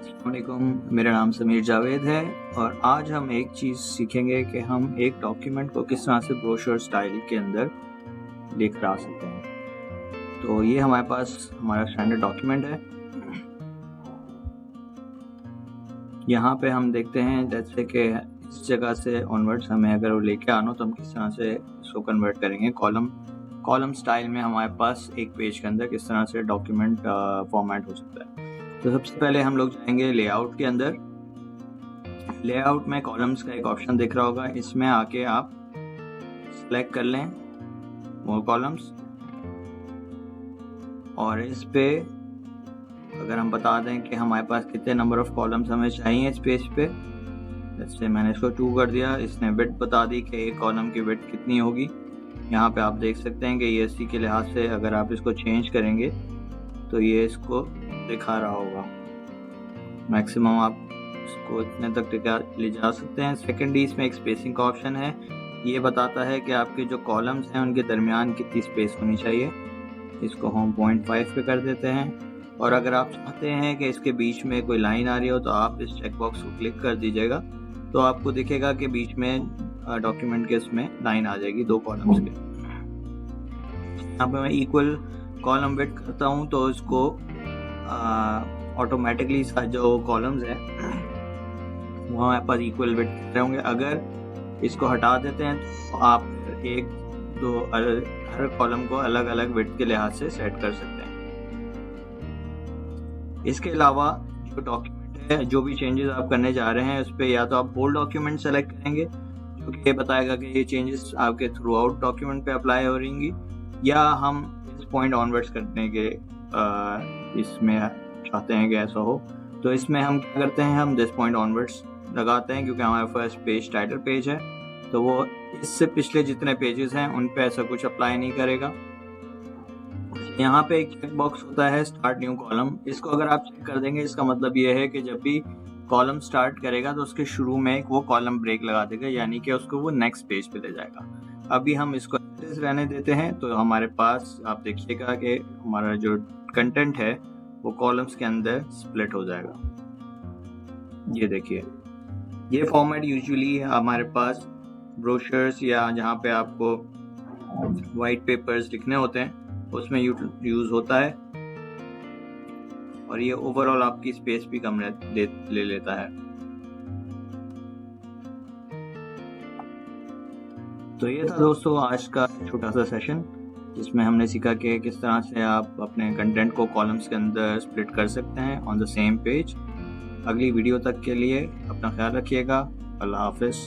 अस्सलामुअलैकुम, मेरा नाम समीर जावेद है और आज हम एक चीज़ सीखेंगे कि हम एक डॉक्यूमेंट को किस तरह से ब्रोशर स्टाइल के अंदर लेकर आ सकते हैं। तो ये हमारे पास हमारा स्टैंडर्ड डॉक्यूमेंट है। यहाँ पे हम देखते हैं जैसे कि इस जगह से ऑनवर्ड्स हमें अगर वो लेके आना तो हम किस तरह से इसको कन्वर्ट करेंगे। कॉलम स्टाइल में हमारे पास एक पेज के अंदर किस तरह से डॉक्यूमेंट फॉर्मेट हो सकता है। तो सबसे पहले हम लोग जाएंगे लेआउट के अंदर। लेआउट में कॉलम्स का एक ऑप्शन दिख रहा होगा, इसमें आके आप सेलेक्ट कर लें मोर कॉलम्स और इस पे अगर हम बता दें कि हमारे पास कितने नंबर ऑफ कॉलम्स हमें चाहिए इस पेज पे, जैसे मैंने इसको 2 कर दिया, इसने विड्थ बता दी कि एक कॉलम की विड्थ कितनी होगी। यहाँ पे आप देख सकते हैं कि ESC के लिहाज से अगर आप इसको चेंज करेंगे तो ये इसको दिखा रहा होगा। मैक्सिमम आप इसको इतने तक ले जा सकते हैं। सेकेंडली इसमें एक स्पेसिंग का ऑप्शन है, ये बताता है कि आपके जो कॉलम्स हैं उनके दरमियान कितनी स्पेस होनी चाहिए। इसको हम 0.5 पे कर देते हैं और अगर आप चाहते हैं कि इसके बीच में कोई लाइन आ रही हो तो आप इस चेकबॉक्स को क्लिक कर दीजिएगा, तो आपको दिखेगा कि बीच में डॉक्यूमेंट के इसमें लाइन आ जाएगी 2 कॉलम्स के। यहाँ पे मैं इक्वल कॉलम विड्थ करता हूँ तो इसको ऑटोमेटिकली जो कॉलम्स हैं वो हमारे पास इक्वल विड्थ कर रहे होंगे। अगर इसको हटा देते हैं तो आप हर कॉलम को अलग अलग विड्थ के लिहाज से सेट कर सकते हैं। इसके अलावा जो डॉक्यूमेंट है, जो भी चेंजेस आप करने जा रहे हैं उस पर या तो आप होल डॉक्यूमेंट सेलेक्ट करेंगे जो कि ये बताएगा कि ये चेंजेस आपके थ्रू आउट डॉक्यूमेंट पे अप्लाई हो रहेंगी, या हम इस पॉइंट ऑनवर्ड्स करने के इसमें चाहते हैं कि ऐसा हो तो इसमें हम क्या करते हैं, हम दिस पॉइंट ऑनवर्ड्स लगाते हैं क्योंकि हमारा फर्स्ट पेज टाइटल पेज है तो वो इससे पिछले जितने पेजेस हैं उन पे ऐसा कुछ अप्लाई नहीं करेगा। यहाँ पे एक चेक बॉक्स होता है स्टार्ट न्यू कॉलम, इसको अगर आप चेक कर देंगे इसका मतलब ये है कि जब भी कॉलम स्टार्ट करेगा तो उसके शुरू में वो कॉलम ब्रेक लगा देगा, यानी कि उसको वो नेक्स्ट पेज पे ले जाएगा। अभी हम इसको रहने देते हैं तो हमारे पास आप देखिएगा कि हमारा जो कंटेंट है वो कॉलम्स के अंदर स्प्लिट हो जाएगा। ये देखिए, ये फॉर्मेट यूजुअली हमारे पास ब्रोशर्स या जहाँ पे आपको वाइट पेपर्स लिखने होते हैं उसमें यूज होता है और ये ओवरऑल आपकी स्पेस भी कम ले लेता है। तो ये था दोस्तों आज का छोटा सा सेशन जिसमें हमने सीखा कि किस तरह से आप अपने कंटेंट को कॉलम्स के अंदर स्प्लिट कर सकते हैं ऑन द सेम पेज। अगली वीडियो तक के लिए अपना ख्याल रखिएगा। अल्लाह हाफिज़।